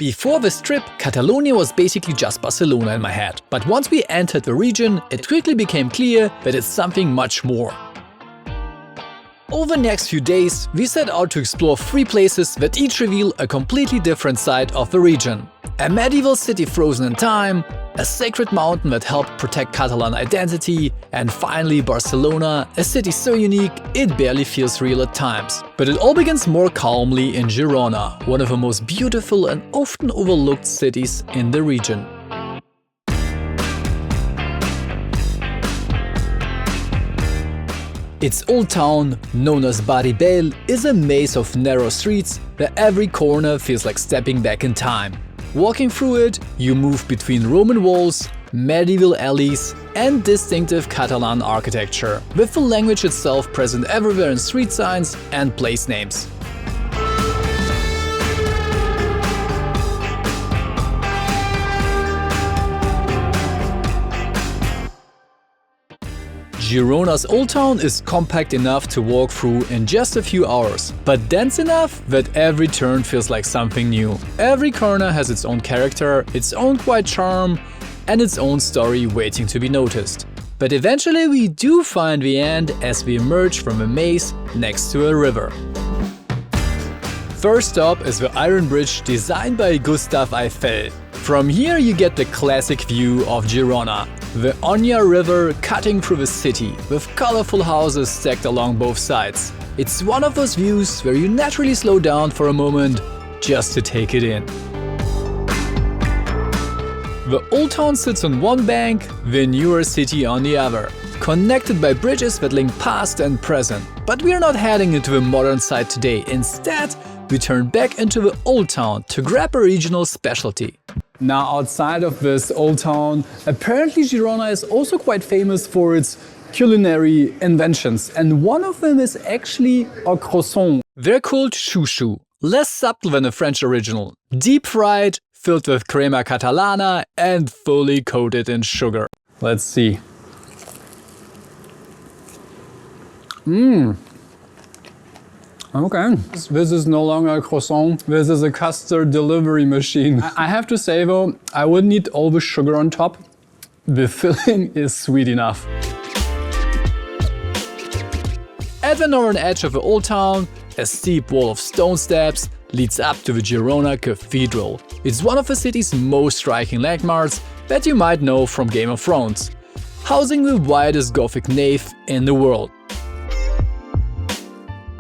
Before this trip, Catalonia was basically just Barcelona in my head. But once we entered the region, it quickly became clear that it's something much more. Over the next few days, we set out to explore 3 places that each reveal a completely different side of the region. A medieval city frozen in time, a sacred mountain that helped protect Catalan identity, and finally Barcelona, a city so unique it barely feels real at times. But it all begins more calmly in Girona, one of the most beautiful and often overlooked cities in the region. Its old town, known as Barri Vell, is a maze of narrow streets where every corner feels like stepping back in time. Walking through it, you move between Roman walls, medieval alleys, and distinctive Catalan architecture, with the language itself present everywhere in street signs and place names. Girona's Old Town is compact enough to walk through in just a few hours, but dense enough that every turn feels like something new. Every corner has its own character, its own quiet charm, and its own story waiting to be noticed. But eventually we do find the end as we emerge from a maze next to a river. First stop is the Iron Bridge designed by Gustav Eiffel. From here you get the classic view of Girona, the Onya River cutting through the city, with colorful houses stacked along both sides. It's one of those views where you naturally slow down for a moment just to take it in. The Old Town sits on one bank, the newer city on the other, connected by bridges that link past and present. But we are not heading into the modern side today. Instead, we turn back into the Old Town to grab a regional specialty. Now, outside of this Old Town, apparently Girona is also quite famous for its culinary inventions, and one of them is actually a croissant. They're called chouchou, less subtle than the French original, deep fried, filled with crema catalana and fully coated in sugar. Let's see. Okay, this is no longer a croissant, this is a custard delivery machine. I have to say though, I wouldn't eat all the sugar on top. The filling is sweet enough. At the northern edge of the Old Town, a steep wall of stone steps leads up to the Girona Cathedral. It's one of the city's most striking landmarks that you might know from Game of Thrones, housing the widest Gothic nave in the world.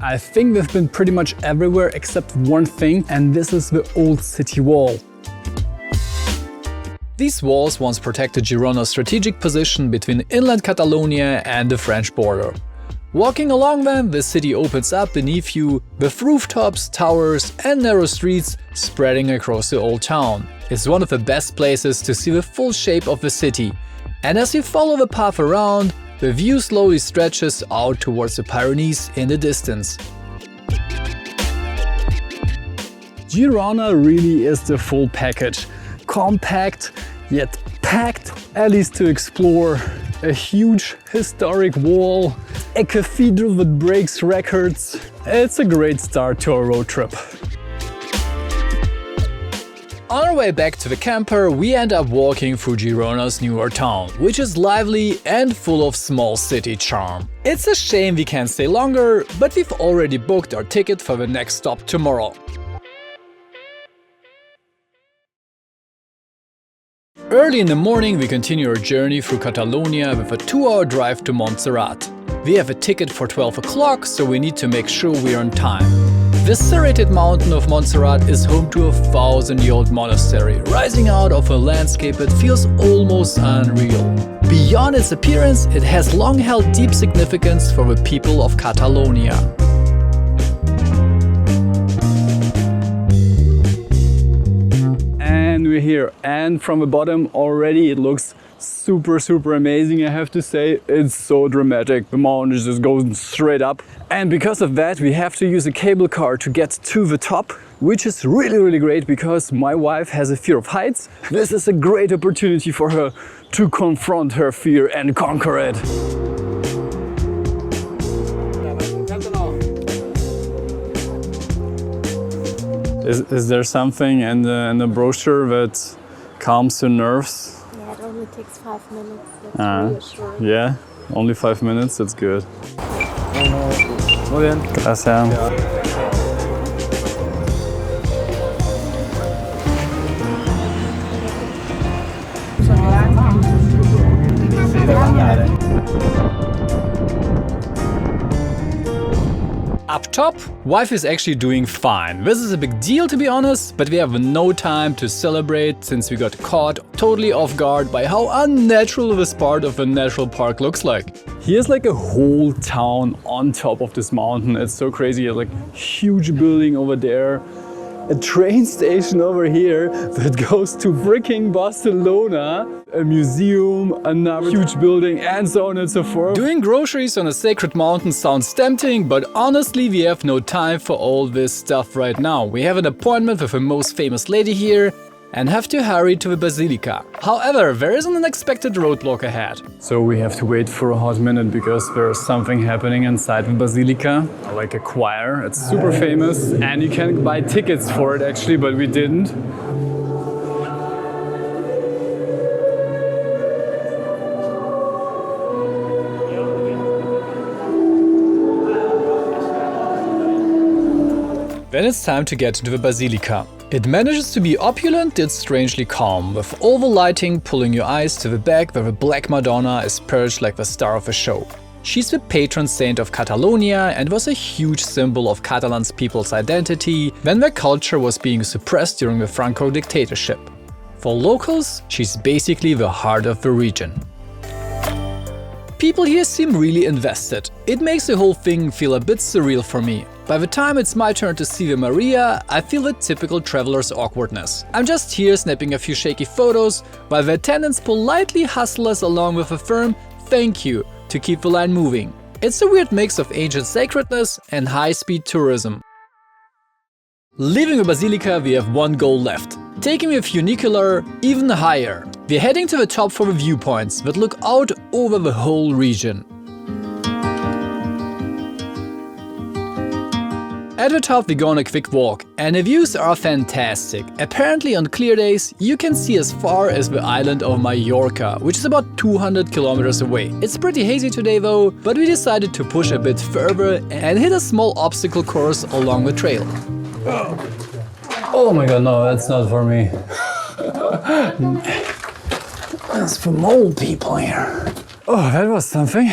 I think they've been pretty much everywhere except one thing, and this is the old city wall. These walls once protected Girona's strategic position between inland Catalonia and the French border. Walking along them, the city opens up beneath you, with rooftops, towers and narrow streets spreading across the Old Town. It's one of the best places to see the full shape of the city, and as you follow the path around, the view slowly stretches out towards the Pyrenees in the distance. Girona really is the full package. Compact, yet packed alleys to explore, a huge historic wall, a cathedral that breaks records. It's a great start to a road trip. On our way back to the camper, we end up walking through Girona's newer town, which is lively and full of small city charm. It's a shame we can't stay longer, but we've already booked our ticket for the next stop tomorrow. Early in the morning, we continue our journey through Catalonia with a 2-hour drive to Montserrat. We have a ticket for 12 o'clock, so we need to make sure we're on time. The serrated mountain of Montserrat is home to a 1000-year-old monastery, rising out of a landscape that feels almost unreal. Beyond its appearance, it has long held deep significance for the people of Catalonia. And we're here, and from the bottom already it looks super amazing. I have to say, it's so dramatic. The mountain just goes straight up, and because of that we have to use a cable car to get to the top, which is really great because my wife has a fear of heights. This is a great opportunity for her to confront her fear and conquer it. Is there something in the brochure that calms your nerves? Yeah, it only takes 5 minutes. That's reassuring. Yeah, only 5 minutes, that's good. Muy bien. Gracias. Up top, wife is actually doing fine. This is a big deal to be honest, but we have no time to celebrate since we got caught totally off guard by how unnatural this part of a natural park looks like. Here's like a whole town on top of this mountain. It's so crazy. Like huge building over there, a train station over here that goes to freaking Barcelona, a museum, another huge building, and so on and so forth. Doing groceries on a sacred mountain sounds tempting, but honestly we have no time for all this stuff right now. We have an appointment with the most famous lady here and have to hurry to the basilica. However, there is an unexpected roadblock ahead. So we have to wait for a hot minute because there's something happening inside the basilica, like a choir. It's super famous and you can buy tickets for it actually, but we didn't. Then it's time to get into the basilica. It manages to be opulent yet strangely calm, with all the lighting pulling your eyes to the back where the Black Madonna is perched like the star of the show. She's the patron saint of Catalonia and was a huge symbol of Catalan's people's identity when their culture was being suppressed during the Franco dictatorship. For locals, she's basically the heart of the region. People here seem really invested. It makes the whole thing feel a bit surreal for me. By the time it's my turn to see the Maria, I feel the typical traveler's awkwardness. I'm just here snapping a few shaky photos, while the attendants politely hustle us along with a firm "thank you" to keep the line moving. It's a weird mix of ancient sacredness and high-speed tourism. Leaving the basilica, we have one goal left: taking the funicular even higher. We're heading to the top for the viewpoints that look out over the whole region. At the top we go on a quick walk, and the views are fantastic. Apparently on clear days you can see as far as the island of Mallorca, which is about 200 kilometers away. It's pretty hazy today though, but we decided to push a bit further and hit a small obstacle course along the trail. Oh my god, no, that's not for me. That's for old people here. Oh, that was something.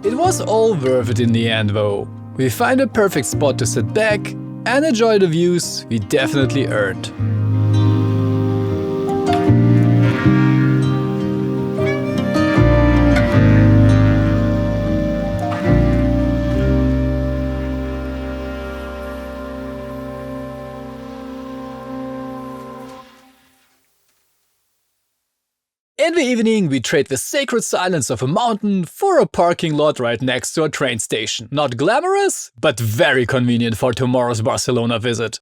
It was all worth it in the end though. We find a perfect spot to sit back and enjoy the views we definitely earned. In the evening, we trade the sacred silence of a mountain for a parking lot right next to a train station. Not glamorous, but very convenient for tomorrow's Barcelona visit.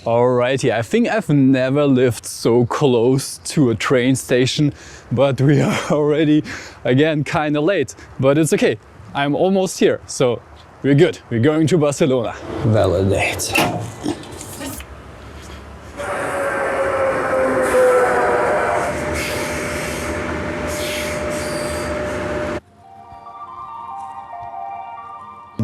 Alrighty, I think I've never lived so close to a train station, but we are already, again, kinda late. But it's okay, I'm almost here, so we're good. We're going to Barcelona. Validate.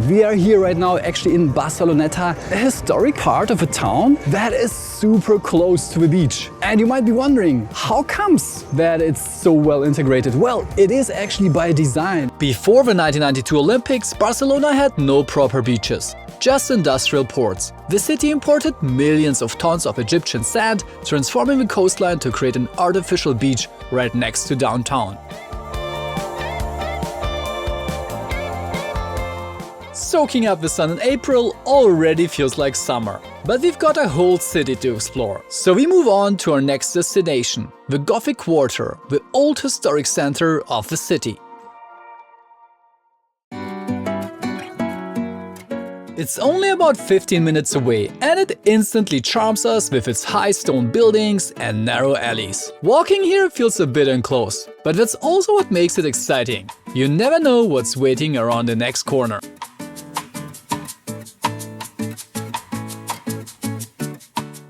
We are here right now actually in Barceloneta, a historic part of a town that is super close to the beach. And you might be wondering, how comes that it's so well integrated? Well, it is actually by design. Before the 1992 Olympics, Barcelona had no proper beaches, just industrial ports. The city imported millions of tons of Egyptian sand, transforming the coastline to create an artificial beach right next to downtown. Soaking up the sun in April already feels like summer. But we've got a whole city to explore, so we move on to our next destination, the Gothic Quarter, the old historic center of the city. It's only about 15 minutes away, and it instantly charms us with its high stone buildings and narrow alleys. Walking here feels a bit enclosed, but that's also what makes it exciting. You never know what's waiting around the next corner.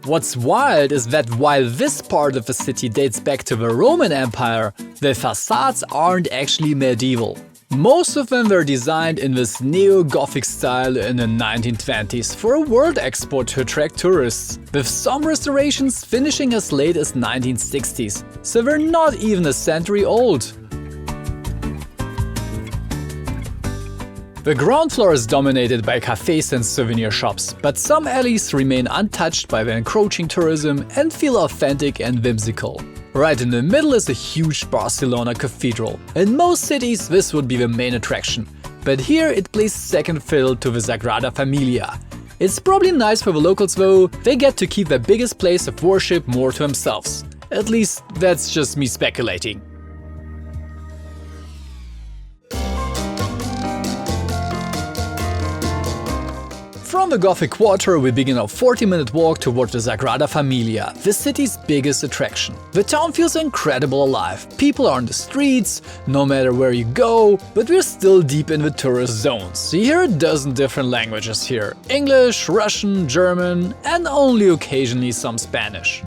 What's wild is that while this part of the city dates back to the Roman Empire, the facades aren't actually medieval. Most of them were designed in this neo-Gothic style in the 1920s for a world export to attract tourists, with some restorations finishing as late as 1960s, so they're not even a century old. The ground floor is dominated by cafes and souvenir shops, but some alleys remain untouched by the encroaching tourism and feel authentic and whimsical. Right in the middle is a huge Barcelona cathedral. In most cities this would be the main attraction, but here it plays second fiddle to the Sagrada Família. It's probably nice for the locals though, they get to keep their biggest place of worship more to themselves. At least that's just me speculating. From the Gothic Quarter, we begin our 40-minute walk towards the Sagrada Família, the city's biggest attraction. The town feels incredibly alive. People are on the streets, no matter where you go, but we're still deep in the tourist zones. You hear a dozen different languages here: English, Russian, German, and only occasionally some Spanish.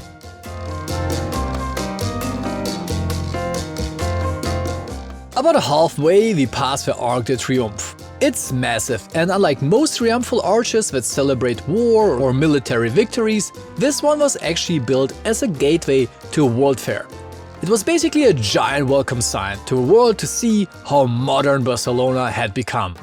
About halfway, we pass the Arc de Triomphe. It's massive, and unlike most triumphal arches that celebrate war or military victories, this one was actually built as a gateway to a world fair. It was basically a giant welcome sign to a world to see how modern Barcelona had become.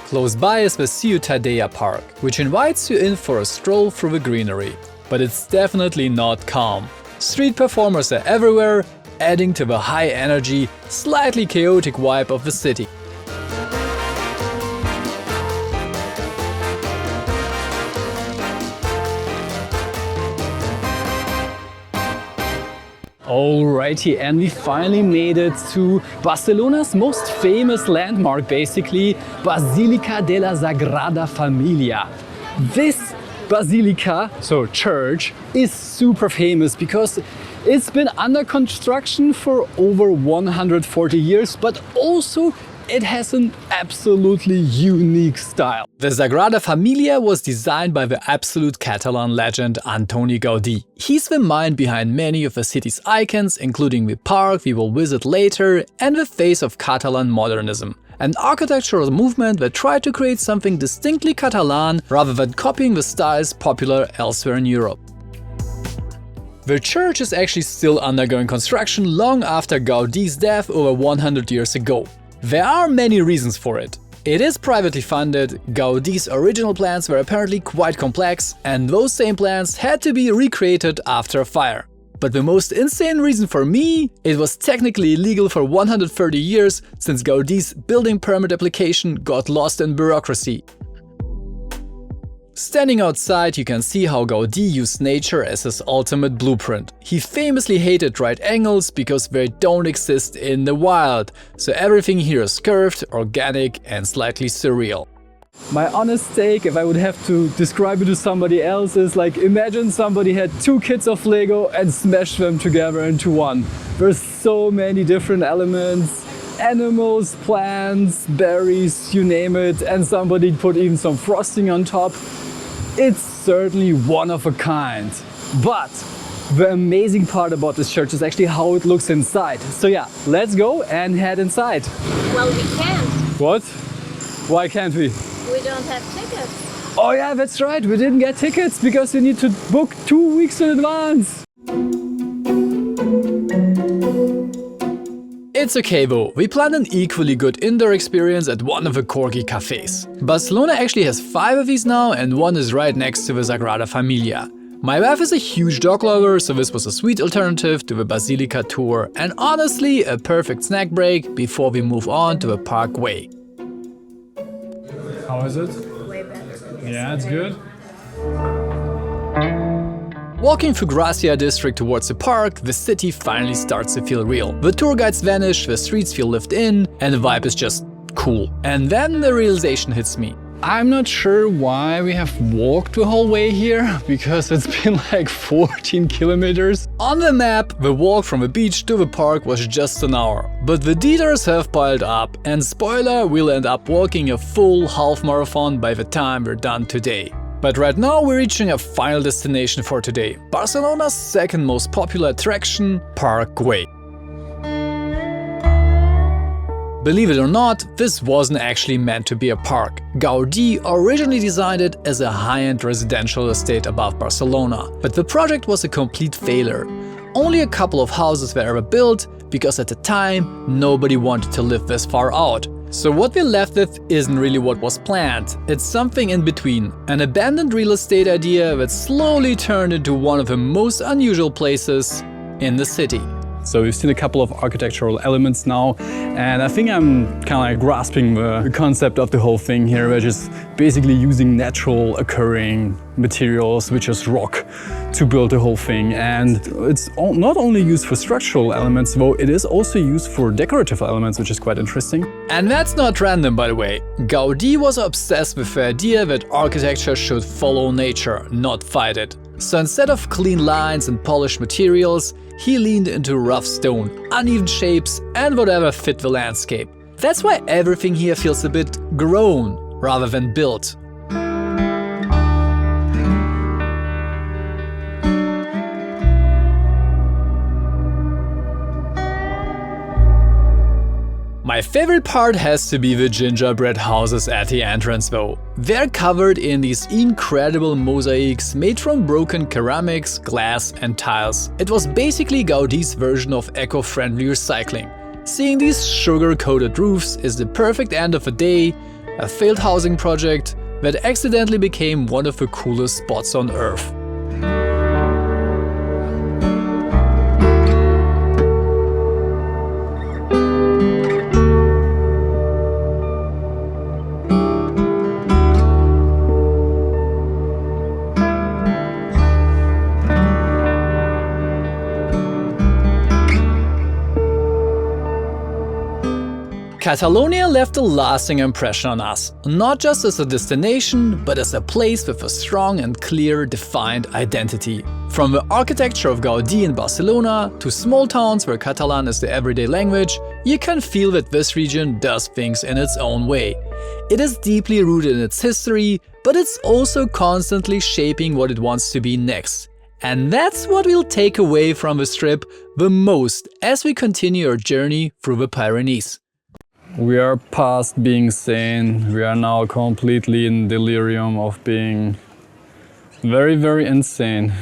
Close by is the Ciutadella Park, which invites you in for a stroll through the greenery. But it's definitely not calm. Street performers are everywhere, adding to the high-energy, slightly chaotic vibe of the city. Alrighty, and we finally made it to Barcelona's most famous landmark, basically, Basílica de la Sagrada Família. This basilica, so church, is super famous because it's been under construction for over 140 years, but also it has an absolutely unique style. The Sagrada Família was designed by the absolute Catalan legend Antoni Gaudí. He's the mind behind many of the city's icons, including the park we will visit later and the face of Catalan modernism, an architectural movement that tried to create something distinctly Catalan rather than copying the styles popular elsewhere in Europe. The church is actually still undergoing construction long after Gaudí's death over 100 years ago. There are many reasons for it. It is privately funded, Gaudí's original plans were apparently quite complex, and those same plans had to be recreated after a fire. But the most insane reason for me, it was technically illegal for 130 years since Gaudí's building permit application got lost in bureaucracy. Standing outside, you can see how Gaudí used nature as his ultimate blueprint. He famously hated right angles because they don't exist in the wild, so everything here is curved, organic and slightly surreal. My honest take, if I would have to describe it to somebody else, is like imagine somebody had two kits of Lego and smashed them together into one. There's so many different elements. Animals, plants, berries, you name it, and somebody put even some frosting on top. It's certainly one of a kind. But the amazing part about this church is actually how it looks inside. So yeah, let's go and head inside. Well, we can't. What? Why can't we? We don't have tickets. Oh yeah, that's right, we didn't get tickets because we need to book 2 weeks in advance. It's okay though, we planned an equally good indoor experience at one of the corgi cafes. Barcelona actually has 5 of these now, and one is right next to the Sagrada Família. My wife is a huge dog lover, so this was a sweet alternative to the Basilica tour, and honestly a perfect snack break before we move on to the parkway. How is it? Way better. Yeah, it's good. Walking through Gracia district towards the park, the city finally starts to feel real. The tour guides vanish, the streets feel lived in, and the vibe is just cool. And then the realization hits me. I'm not sure why we have walked the whole way here, because it's been like 14 kilometers. On the map, the walk from the beach to the park was just an hour. But the detours have piled up, and spoiler, we'll end up walking a full half marathon by the time we're done today. But right now we're reaching a final destination for today, Barcelona's second most popular attraction, Park Güell. Believe it or not, this wasn't actually meant to be a park. Gaudí originally designed it as a high-end residential estate above Barcelona, but the project was a complete failure. Only a couple of houses were ever built, because at the time nobody wanted to live this far out. So what we're left with isn't really what was planned, it's something in between. An abandoned real estate idea that slowly turned into one of the most unusual places in the city. So we've seen a couple of architectural elements now, and I think I'm kind of like grasping the concept of the whole thing here, which is basically using natural occurring materials, which is rock, to build the whole thing. And it's not only used for structural elements, though it is also used for decorative elements, which is quite interesting. And that's not random, by the way. Gaudí was obsessed with the idea that architecture should follow nature, not fight it. So instead of clean lines and polished materials, he leaned into rough stone, uneven shapes, and whatever fit the landscape. That's why everything here feels a bit grown rather than built. My favorite part has to be the gingerbread houses at the entrance though. They're covered in these incredible mosaics made from broken ceramics, glass and tiles. It was basically Gaudí's version of eco-friendly recycling. Seeing these sugar-coated roofs is the perfect end of a day, a failed housing project that accidentally became one of the coolest spots on Earth. Catalonia left a lasting impression on us, not just as a destination, but as a place with a strong and clear, defined identity. From the architecture of Gaudí in Barcelona to small towns where Catalan is the everyday language, you can feel that this region does things in its own way. It is deeply rooted in its history, but it's also constantly shaping what it wants to be next. And that's what we'll take away from this trip the most as we continue our journey through the Pyrenees. We are past being sane, we are now completely in delirium of being very, very insane.